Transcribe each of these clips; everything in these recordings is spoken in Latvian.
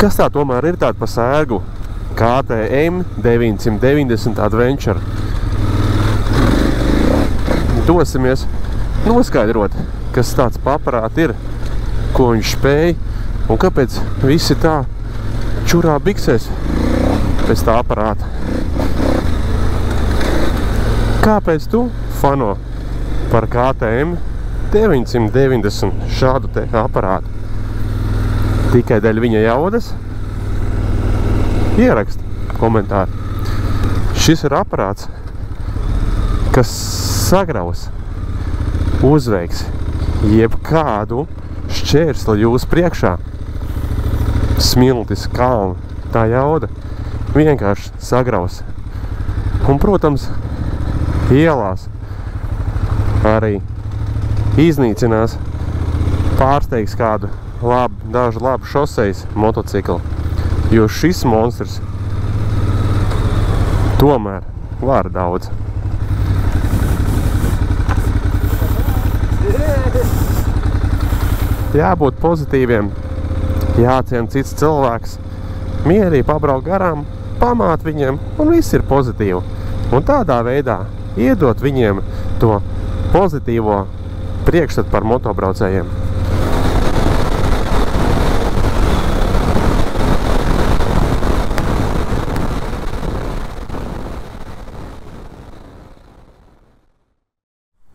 Kas tā tomēr ir tāda pa sērgu? KTM 990 Adventure. Dosimies noskaidrot, kas tāds pa aparāti ir, ko viņš spēj un kāpēc visi tā čurā biksēs pēc tā aparāta. Kāpēc tu fano par KTM 990 šādu te aparātu? Tikai dēļ viņa jaudas? Ierakst komentāru. Šis ir aparāts, kas sagraus, uzveiks jebkādu šķērsli jūs priekšā. Smiltis, kalnu, tā jauda vienkārši sagraus. Un, protams, ielās arī iznīcinās, pārsteigs kādu dažu labu šosejas motociklu. Jo šis monstrs tomēr var daudz. Jābūt pozitīviem, jācien cits cilvēks, mierīgi pabraukt garām, pamāt viņiem, un viss ir pozitīvi. Un tādā veidā iedot viņiem to pozitīvo priekšstatu par motobraucējiem.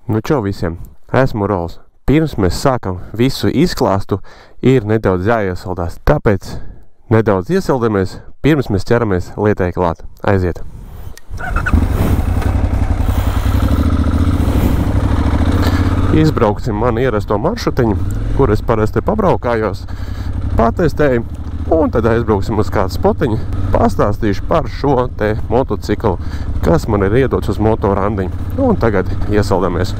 Nu čau visiem, esmu Rols. Pirms mēs sākam visu izklāstu, ir nedaudz jāiesaldās. Tāpēc nedaudz iesaldamies, pirms mēs ķeramies lietai klāt. Aiziet! Izbrauksim man ierasto maršrutiņu, kur es parasti pabraukājos, patestēju, un tad aizbrauksim uz kādu spotiņu, pastāstīšu par šo te motociklu, kas man ir iedots uz motorandiņu. Un tagad iesaldamies.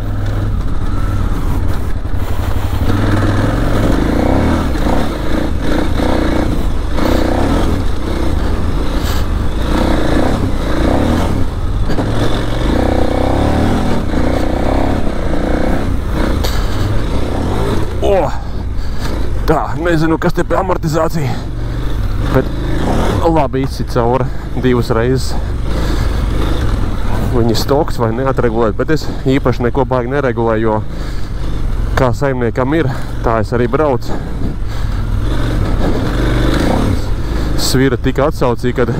Tā, nezinu, kas te pie amortizācija, bet labi izsit cauri 2 reizes. Viņi stoks vai neatregulēt, bet es īpaši neko baigi neregulēju, jo kā saimniekam ir, tā es arī braucu. Svira tika atsaucīja, kad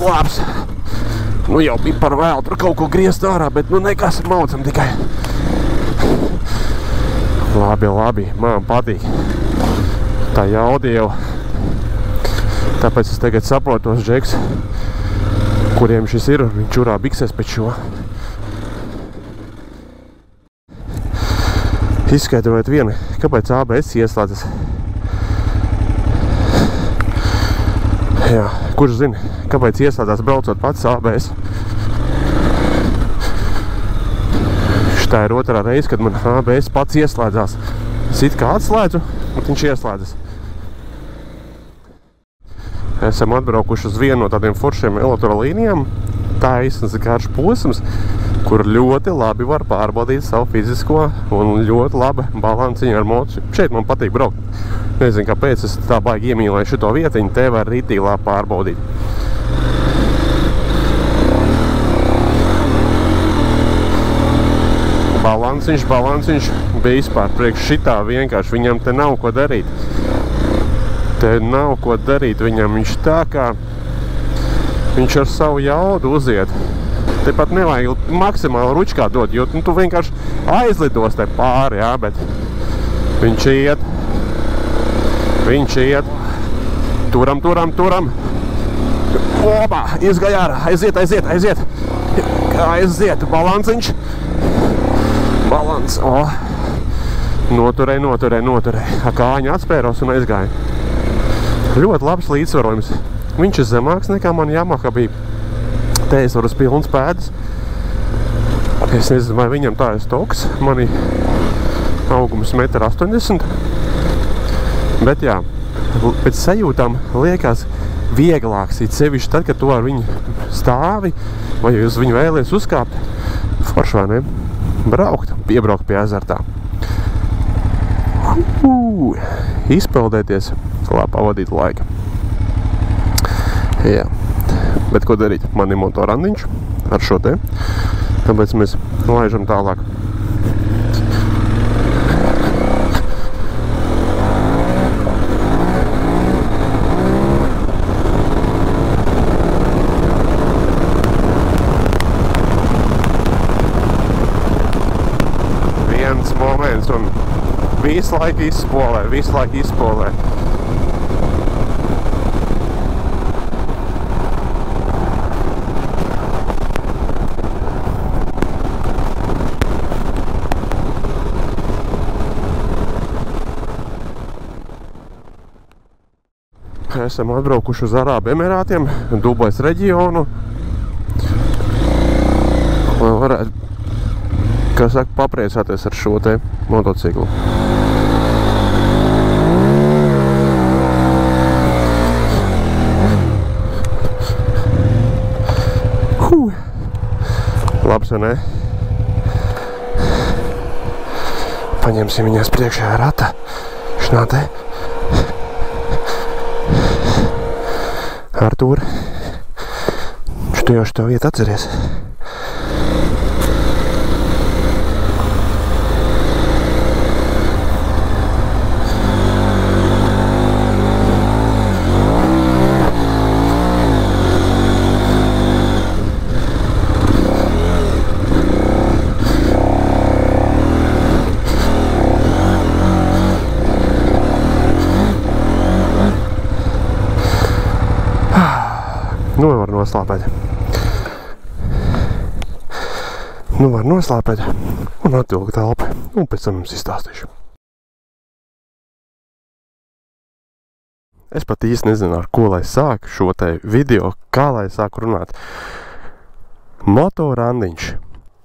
labs. Nu jau bija par vēlu tur kaut ko griezt ārā, bet nu nekas, maucam tikai. Labi, man patīk tā jauda jau. Tāpēc es tagad saprotu tos džeks, kuriem šis ir, viņi čurā biksēs pēc šo. Izskaidrojiet vienu, kāpēc ABS ieslēdzas. Jā, kurš zina, kāpēc ieslēdzās braucot pats ABS? Tā ir otrā reize, kad man ABS pats ieslēdzās. Es it kā atslēdzu, bet viņš ieslēdzas. Esam atbraukuši uz vienu no tādiem foršiem elektrolīnijām. Tā īstens garš posms, kur ļoti labi var pārbaudīt savu fizisko un ļoti laba balansiņu ar mocu. Šeit man patīk braukt. Nezinu, kāpēc es tā baigi iemīlēju šito vietiņu, te var rītīgi labi pārbaudīt. Balansiņš bija vispār priekš šitā vienkārši, viņam te nav ko darīt. Te nav ko darīt viņam, viņš tā kā, viņš ar savu jaudu uziet. Te pat nevajag maksimāli ručkā dot, jo tu vienkārši aizlidos te pāri, jā, bet viņš iet, turam, Oba, izgāja ārā, aiziet, balansiņš. Balans, noturēja. Kāņa atspēros un aizgāja. Ļoti labs līdzsvarojums. Viņš ir zemāks nekā man Yamaha bija. Te es varu uz pilnas pēdas. Es nezinu, vai viņam tā ir stoks. Mani augums 1,80 m. Bet jā, pēc sajūtām liekas vieglāks. It sevišķi tad, kad tu ar viņu stāvi vai uz viņu vēlies uzkāpt. Forši vai ne? Piebraukt pie ezertā. Izpeldēties labi pavadīt laika. Jā, bet ko darīt? Man ir motorandiņš ar šo te, tāpēc mēs laižam tālāk. Moments un visu laiku izspolē. Esam atbraukuši uz Arābu Emirātiem, Dubais reģionu, lai varētu, kā saka, papriecāties ar šo te motociklu. Labs, vai ne? Paņemsim viņās priekšējā rata. Šnā te. Artūr, šo vietu atceries. Nu, var noslāpēt un atvilkt telpu, un pēc tam jums izstāstīšu. Es pat īsti nezinu, ar ko lai sāku šo te video, kā lai sāku runāt. Motorandiņš,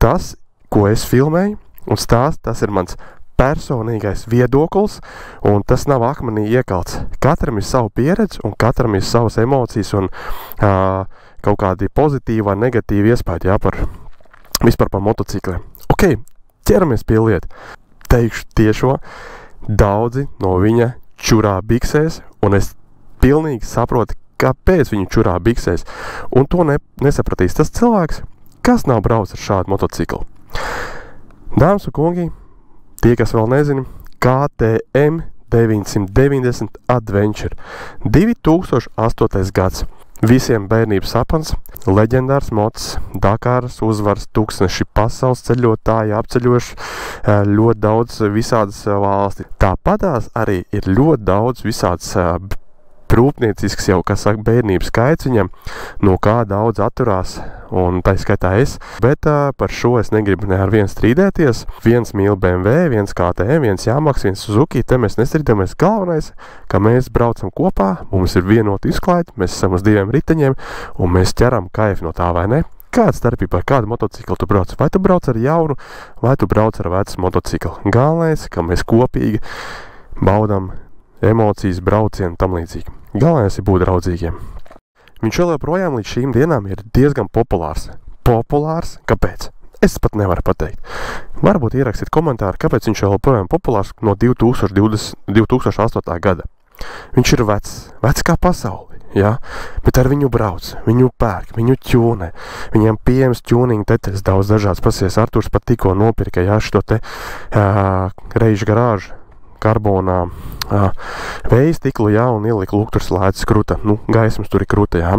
tas, ko es filmēju un stāstu, tas ir mans personīgais viedoklis, un tas nav akmenī iekalts. Katram ir savu pieredzi, un katram ir savas emocijas, un kaut kādi pozitīvi vai negatīvi iespēja, vispār par motocikliem. Ok, ķeramies pie lieta. Teikšu tiešo, daudzi no viņa čurā biksēs, un es pilnīgi saprotu, kāpēc viņu čurā biksēs, un to nesapratīs tas cilvēks, kas nav braucis ar šādu motociklu. Dāmas un kungi, tie, kas vēl nezina, KTM 990 Adventure, 2008. gads. Visiem bērnības sapnis, leģendārs mots, Dakāras uzvaras, tūkstneši pasaules ceļotāji, apceļoši ļoti daudz visādas valsti. Tāpatās arī ir ļoti daudz visādas rūpniecisks jau, kas saka, bērnības skaits viņam, no kā daudz atturās, un tā skaitā es. Bet par šo es negribu ne ar vienu strīdēties. Viens mīl BMW, viens KTM, viens Yamaha, viens Suzuki, te mēs nestrīdamies. Galvenais, ka mēs braucam kopā, mums ir vienota izklaide, mēs esam uz diviem riteņiem, un mēs ķeram kaifu no tā, vai ne? Kāda starpība, ar kādu motociklu tu brauc? Vai tu brauc ar jaunu, vai tu brauc ar vecu motociklu? Galvenais, ka mēs kopīgi baudam emocijas, braucienu tam līdzīgi. Galvenais ir būt draudzīgiem. Viņš vēl joprojām līdz šīm dienām ir diezgan populārs. Populārs? Kāpēc? Es pat nevaru pateikt. Varbūt ierakstīt komentāru, kāpēc viņš vēl joprojām populārs no 2008. gada. Viņš ir vecs kā pasauli, jā? Bet ar viņu brauc, viņu pērk, viņu ķūnē. Viņam pieejams ķūniņu tetes daudz dažāds. Pasies, Artūrs pat tikko nopirka, jā, šo te reižu garāžu karbonā vēja stiklu, jā, un ielika lukturs lētas kruta, gaismas tur ir kruta, jā.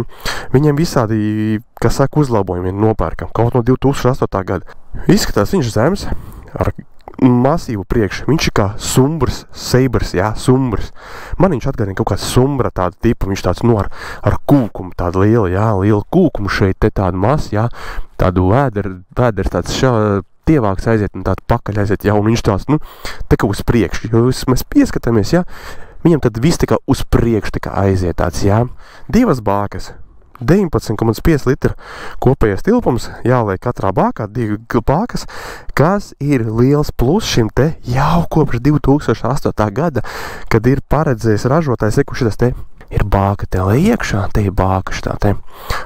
Viņiem visādi, kas saka, uzlabojumi nopērkam, kaut no 2008. gada. Izskatās viņš zemes ar masīvu priekšu, viņš ir kā sumbrs, seibrs, jā, sumbrs. Man viņš atgādina kaut kāds sumbra tāda tipa, viņš tāds, ar kūkumu, tāda liela kūkumu šeit, te tāda masa, jā, tādu vēders tāds tievāks aiziet un tādu pakaļ aiziet, jā, un viņš tāds, te kā uz priekšu, jo mēs pieskatāmies, jā, viņam tad viss tā kā uz priekšu tā kā aiziet tāds, jā. Divas bākas, 19,5 litru kopējais tilpums, jāliek katrā bākā, 2 bākas, kas ir liels plus šim te jau kopš 2008. gada, kad ir paredzējis ražotājs, šitas te ir bāka te lai iekšā, te ir bāka šitā te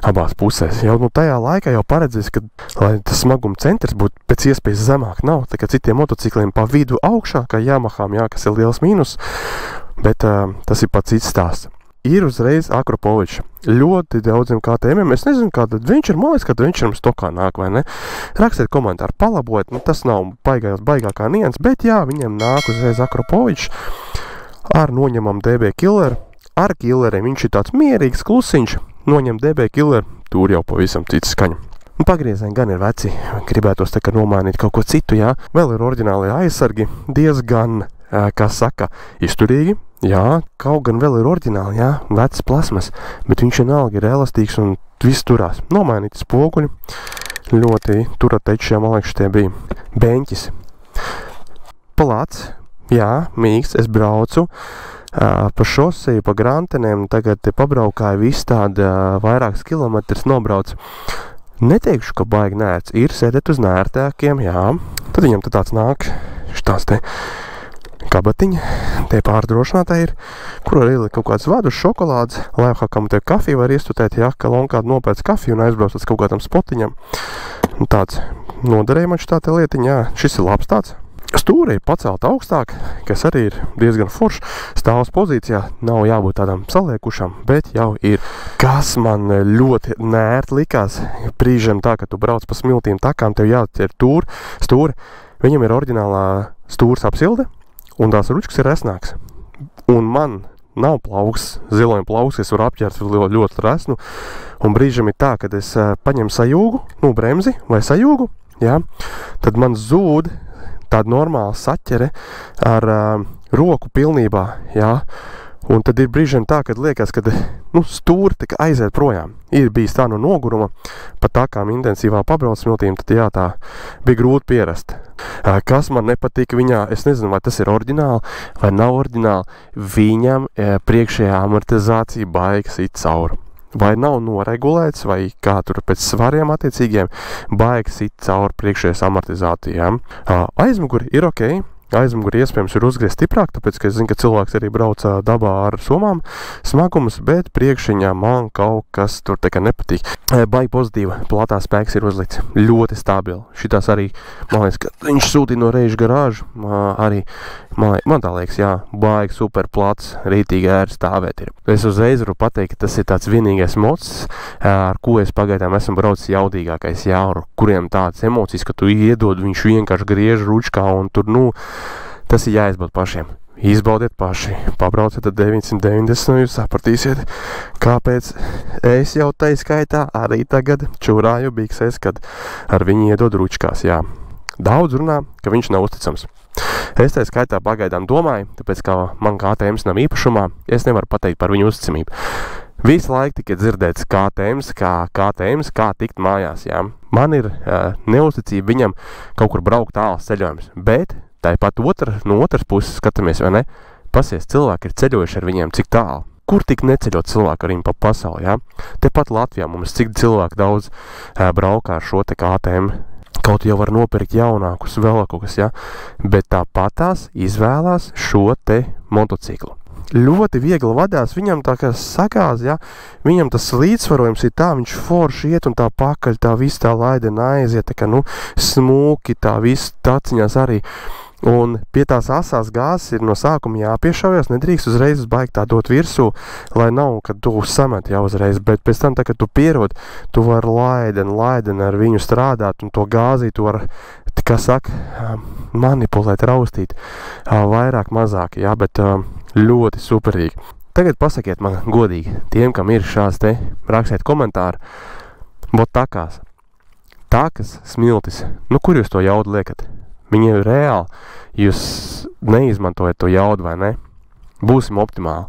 abās pusēs. Jau tajā laikā jau paredzējis, ka, lai tas smaguma centrs būtu pēc iespējas zemāk nav, tā kā citiem motocikliem pa vidu augšā, kā Yamahām, jā, kas ir liels mīnus, Bet tas ir pats cits stāsts. Ir uzreiz Akropovičs. Ļoti daudziem KTM-iem. Es nezinu, kāda viņš ir. Man liekas, ka viņš ir stokā nāk, vai ne? Rakstiet komentāru, palabojiet. Nu, tas nav baigākā nians, bet jā, viņam nāk uzreiz Akropovičs ar noņemam DB Killer. Ar killeriem viņš ir tāds mierīgs, klusiņš. Noņem DB Killer. Tur jau pavisam cits skaņa. Pagriezieni gan ir veci. Gribētos tā kā nomainīt kaut ko citu, jā. Vēl ir oriģinālie aizsargi. Diezgan, kā saka, izturīgi. Jā, kaut gan vēl ir oriģināli, jā, vecs plasmas, bet viņš vienalga ir elastīgs un viss turās. Nomainīti spoguļi, ļoti turatečiem, man liekas, tie bija beņķis. Plats, jā, mīgs, es braucu pa šoseju, pa granteniem, tagad te pabraukāju visu tādu vairākus kilometrus nobrauc. Neteikšu, ka baigi nērts, ir sēdēt uz nērtākiem, jā, tad viņam tad tāds nāk, šitās te kabatiņa, tie pārdrošinātāji ir, kur var ielikt kaut kāds vadus, šokolādes, laivhakam te kafiju var iestutēt, ja, ka lonkādu nopēc kafiju un aizbrauc līdz kaut kādam spotiņam. Un tāds noderēja man šitā te lietiņa, jā, šis ir labs tāds. Stūri ir pacelt augstāk, kas arī ir diezgan forši. Stāvs pozīcijā nav jābūt tādam saliekušam, bet jau ir. Kas man ļoti nērt likās, brīžiem tā, ka tu brauc pa smiltīm takām, tev jāķer stūri. Viņam ir oriģinālā stūrs apsilde, un tās ručkas ir resnāks. Un man nav plauks, zilojuma plauks, es varu apķert ļoti resnu. Un brīžam ir tā, kad es paņemu sajūgu, bremzi vai sajūgu, jā, tad man zūd tāda normāla saķere ar roku pilnībā, jā. Un tad ir brīžiem tā, kad liekas, kad stūri tika aiziet projām. Ir bijis tā no noguruma, pat tā kā intensīvā pabrauc smiltīm, tad jā, tā bija grūti pierast. Kas man nepatika viņā, es nezinu, vai tas ir oriģināli vai nav oriģināli, viņam priekšējā amortizācija baigas it cauri. Vai nav noregulēts, vai kā tur pēc svariem attiecīgiem, baigas it cauri priekšējās amortizācijām. Aizmuguri ir ok. Aizmuguri iespējams ir uzgriezt stiprāk, tāpēc, ka es zinu, ka cilvēks arī brauc dabā ar somām smagumus, bet priekšiņā man kaut kas tur tā kā nepatīk. Baigi pozitīva, platā spēks ir uzlikts, ļoti stabili. Šitās arī, man liekas, ka viņš sūtīja no Reižu garāžu, arī, man tā liekas, jā, baigi super plats, rītīgi ēri stāvēt ir. Es uzreiz varu pateikt, ka tas ir tāds vienīgais mods, ar ko es pagaidām esmu braucis jaudīgākais, jā, ar kuriem tādas emocijas, ka tu iedod, viņš vienkārši griež ručkā un tur, tas ir jāizbaud pašiem. Izbaudiet paši, pabrauciet ar 990, un jūs sapratīsiet, kāpēc es jau tai skaitā arī tagad čurāju biksēs, kad ar viņu iedod ručkās, jā. Daudz runā, ka viņš nav uzticams. Es tai skaitā pagaidām domāju, tāpēc, ka man KTMs nav īpašumā, es nevaru pateikt par viņu uzticamību. Visu laiku tikai dzirdēts KTMs, kā tikt mājās, jā. Man ir neuzticība viņam kaut kur braukt tāls ceļojums, bet tāpat no otras puses skatāmies, vai ne? Pasies, cilvēki ir ceļojuši ar viņiem cik tālu. Kur tik neceļot cilvēku ar viņu pa pasauli, jā? Tepat Latvijā mums cik cilvēku daudz braukā ar šo te KTM. Kaut jau var nopirkt jaunākus, vēl kaut kas, jā? Bet tāpatās izvēlās šo te motociklu. Ļoti viegli vadās, viņam tā kā sakās, jā, viņam tas līdzsvarojums ir tā, viņš forši iet un tā pakaļ, tā viss tā laidena aiziet, tā kā, smūki, tā viss taciņās arī. Un pie tās asās gāzes ir no sākuma jāpiešaujas, nedrīkst uzreiz baigt tā dot virsū, lai nav, kad tu samet jau uzreiz, bet pēc tam, tā, kad tu pierod, tu vari laiden ar viņu strādāt, un to gāzi tu vari, kā saka, manipulēt, raustīt, vairāk, mazāk, jā, bet ļoti superīgi. Tagad pasakiet man godīgi, tiem, kam ir šās te, rakstiet komentāru, bot takās, smiltis, kur jūs to jaudu liekat? Viņi ir reāli, jūs neizmantojat to jaudu, vai ne? Būsim optimāli.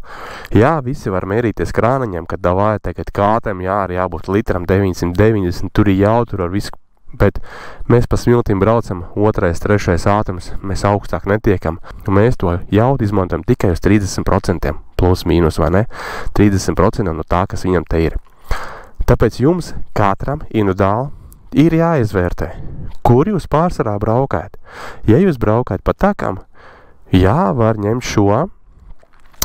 Jā, visi var mērīties krānaņiem, kad davāja tagad kātēm, jā, arī jābūt litram 990, tur ir jaudu, tur ar visu, bet mēs pa smiltīm braucam 2., 3. ātrums, mēs augstāk netiekam, un mēs to jaudu izmantojam tikai uz 30%, plus mīnus, vai ne? 30% no tā, kas viņam te ir. Tāpēc jums katram individuāli ir jāizvērtē, kur jūs pārsvarā braukājat. Ja jūs braukājat pa takām, jā, var ņemt šo,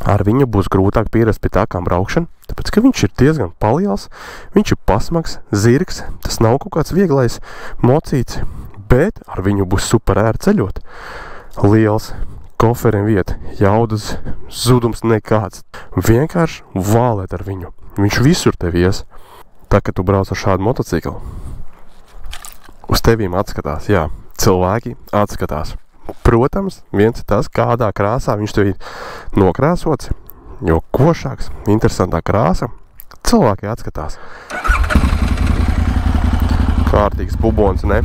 ar viņu būs grūtāk pierast pie takām braukšana, tāpēc, ka viņš ir diezgan paliels, viņš ir pasmags, zirgs, tas nav kaut kāds vieglais mocīts, bet ar viņu būs super ēri ceļot. Liels koferiem vieta, jaudas zudums nekāds. Vienkārši vālēt ar viņu. Viņš visur tevi ies. Tā, kad tu brauc ar šādu motociklu, uz tevīm atskatās, jā, cilvēki atskatās. Protams, viens ir tas, kādā krāsā viņš tevi nokrāsots, jo košāks, interesantā krāsa, cilvēki atskatās. Kārtīgs bubons, ne?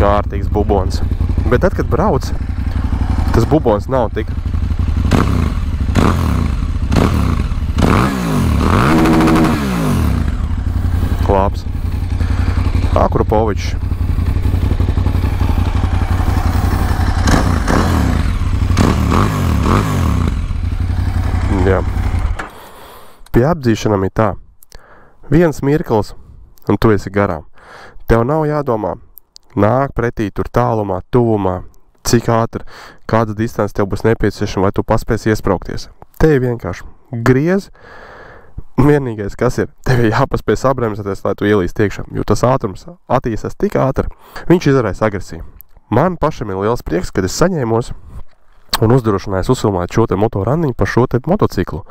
Kārtīgs bubons. Bet tad, kad brauc, tas bubons nav tik labs. Akropovičs. Jā. Pie apdzīšanām ir tā. Viens mirklis, un tu esi garām. Tev nav jādomā, nāk pretī tur tālumā, tuvumā, cik ātri, kāda distance tev būs nepieciešama, vai tu paspēsi iespraukties. Te vienkārši griez. Vienīgais, kas ir, tev ir jāpaspēj sabremzēties, lai tu ielīst iekšā, jo tas ātrums attīstās tik ātri. Viņš izraisa agresiju. Man pašam ir liels prieks, kad es saņēmos un uzdrošinājos uzfilmēt šo te motorandiņu par šo te motociklu.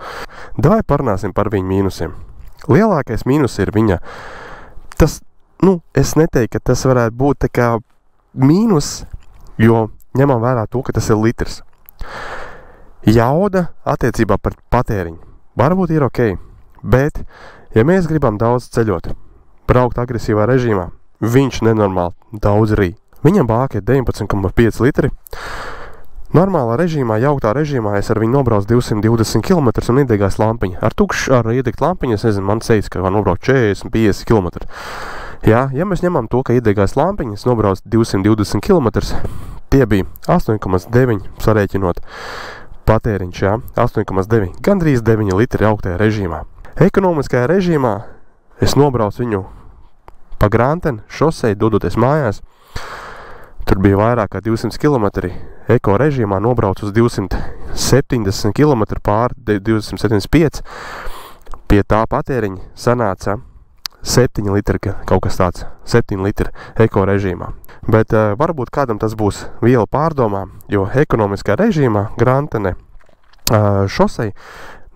Davai parunāsim par viņu mīnusiem. Lielākais mīnus ir viņa, tas, es neteiktu, ka tas varētu būt tā kā mīnus, jo ņemam vērā to, ka tas ir litrs. Jauda attiecībā par patēriņu. Varbūt ir ok, bet, ja mēs gribam daudz ceļot, braukt agresīvā režīmā, viņš nenormāli daudz rī. Viņam bāka ir 19,5 litri. Normālā režīmā, jauktā režīmā, es ar viņu nobraucu 220 km un iedegās lampiņa. Ar iedegt lampiņu, es nezinu, man teica, ka var nobraukt 40-50 km. Ja mēs ņemam to, ka iedegās lampiņa, es nobraucu 220 km, tie bija 8,9 sarēķinot patēriņš, 8,9, gandrīz 9 litri augtajā režīmā. Ekonomiskajā režīmā es nobraucu viņu pa Granteni šosei, dodoties mājās. Tur bija vairāk kā 200 km. Eko režīmā nobraucu uz 270 km pār 275. Pie tā patēriņa sanāca 7 litri, kaut kas tāds, 7 litri eko režīmā. Bet varbūt kādam tas būs viela pārdomā, jo ekonomiskā režīmā Grantene šosei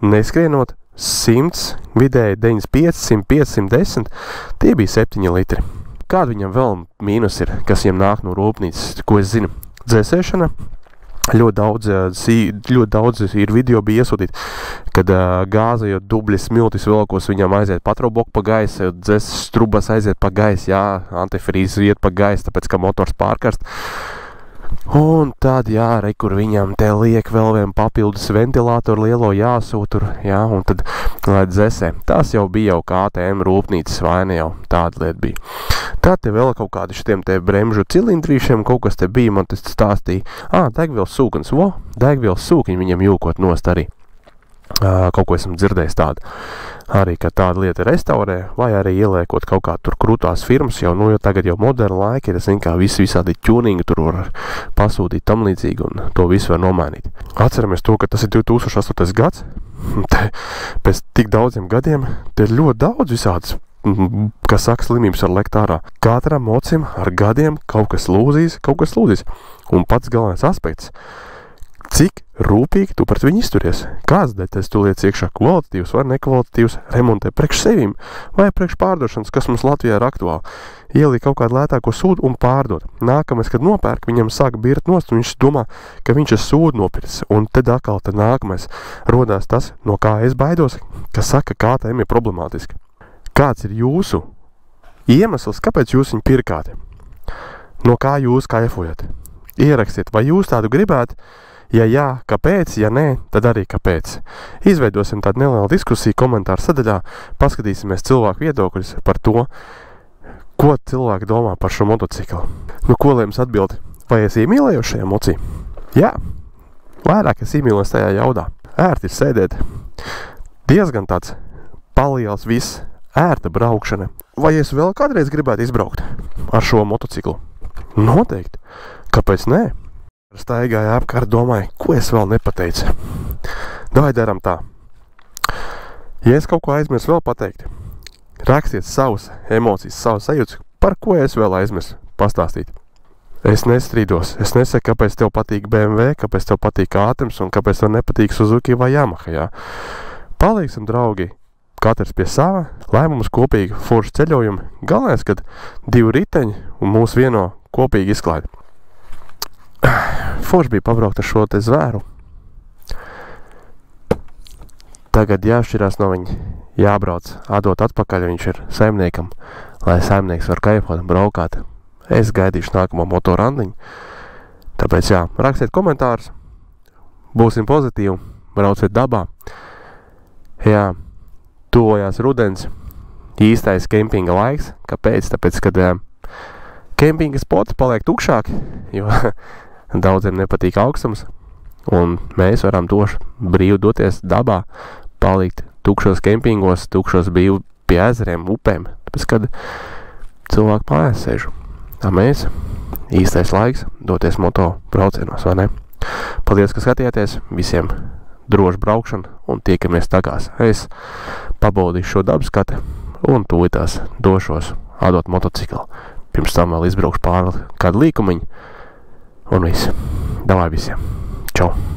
neskrienot 100, vidēji 95, 105, 110, tie bija 7 litri. Kāda viņam vēl mīnus ir, kas viņam nāk no rūpnīcas, ko es zinu? Dzēsēšana. Ļoti daudz ir video bija iesūtīt, kad gāzējot dubļas smiltis velkos, viņam aiziet patrobok pa gaisu, dzēses strubas aiziet pa gaisu, antifrīzes iet pa gaisu, tāpēc, ka motors pārkarst. Un tad, kur viņam te liek vēl vien papildus ventilātoru lielo jāsūtur, un tad, lai dzēsē. Tas jau bija jau KTM rūpnīcas vaina jau, tāda lieta bija. Tad te vēl kaut kādi šitiem te bremžu cilindrīšiem, kaut kas te bija, man tas stāstīja. Degvielas sūknis, degvielas sūkiņi viņam jūkot nost arī. Kaut ko esam dzirdējis tādu. Arī, ka tāda lieta restaurē, vai arī ieliekot kaut kā tur krūtās firmas, jo tagad jau moderna laika ir, visādi tuningi tur var pasūtīt tam līdzīgi, un to visu var nomainīt. Atceramies to, ka tas ir 2008. gads, pēc tik daudziem gadiem, te ir ļoti daudz visādas, kas saka, slimības var lekt ārā. Katram mocim ar gadiem kaut kas lūzīs, un pats galvenais aspekts, cik rūpīgi tu pret viņu izturies. Kāds detaļas tu liec iekšā, kvalitatīvs vai nekvalitatīvs, remontē priekš sevīm vai priekš pārdošanas, kas mums Latvijā ir aktuāli. Ielī kaut kādu lētāko sūdu un pārdot. Nākamais, kad nopērk, viņam sāk birt nost, un viņš domā, ka viņš ir sūdu nopircis. Un tad atkal nākamais rodās tas, no kā es baidos, kas saka, kā tēm ir problemātiski. Kāds ir jūsu iemesls, kāpēc jūs viņu pirkāt? No kā jūs kaifojat? Ierakstiet, vai jūs tādu gribētu? Ja jā, kāpēc? Ja nē, tad arī kāpēc. Izveidosim tādu nelielu diskusiju komentāru sadaļā, paskatīsimies cilvēku viedokļus par to, ko cilvēki domā par šo motociklu. Ko lai jums atbildi? Vai es iemīlēju šajā mocī? Jā, vairāk es iemīlēju tajā jaudā. Ērti ir sēdēt. Diezgan tāds paliels viss, ērta braukšana. Vai es vēl kādreiz gribētu izbraukt ar šo motociklu? Noteikti. Kāpēc nē? Staigāju apkārt, domāju, ko es vēl nepateicu. Davai daram tā. Ja es kaut ko aizmirsu vēl pateikt, rakstiet savas emocijas, savas sajūtas, par ko es vēl aizmirsu pastāstīt. Es nestrīdos. Es nesaku, kāpēc tev patīk BMW, kāpēc tev patīk ātrums un kāpēc tev nepatīk Suzuki vai Yamaha, jā. Paliksim, draugi, katrs pie sava, lai mums kopīgi forši ceļojumi. Galvenais, kad 2 riteņi un mūs vieno kopīgi izklaidi. Forši bija pabraukt ar šo te zvēru. Tagad jāšķirās no viņa, jābrauc, atdot atpakaļ, viņš ir saimniekam, lai saimnieks var kaifot, braukāt. Es gaidīšu nākamo motorandiņu. Tāpēc jā, rakstiet komentārus, būsim pozitīvi, brauciet dabā. Jā, tuvojās rudens, īstais kempinga laiks. Kāpēc? Tāpēc, kad kempinga spots paliek tukšāki, jo daudziem nepatīk augstums, un mēs varam brīvi doties dabā, palikt tukšos kempingos, tukšos brīvi pie ezeriem, upēm, tāpēc, kad cilvēki mājās sēžu. Tā mēs, īstais laiks doties moto braucienos, vai ne? Paldies, ka skatījāties, visiem drošu braukšanu un tiekamies tagars. Es pabaudīšu šo dabu skati un tūlītās došos atdot motociklu. Pirms tam vēl izbraukšu pāri kādu līkumiņu un viss. Davai visiem. Čau!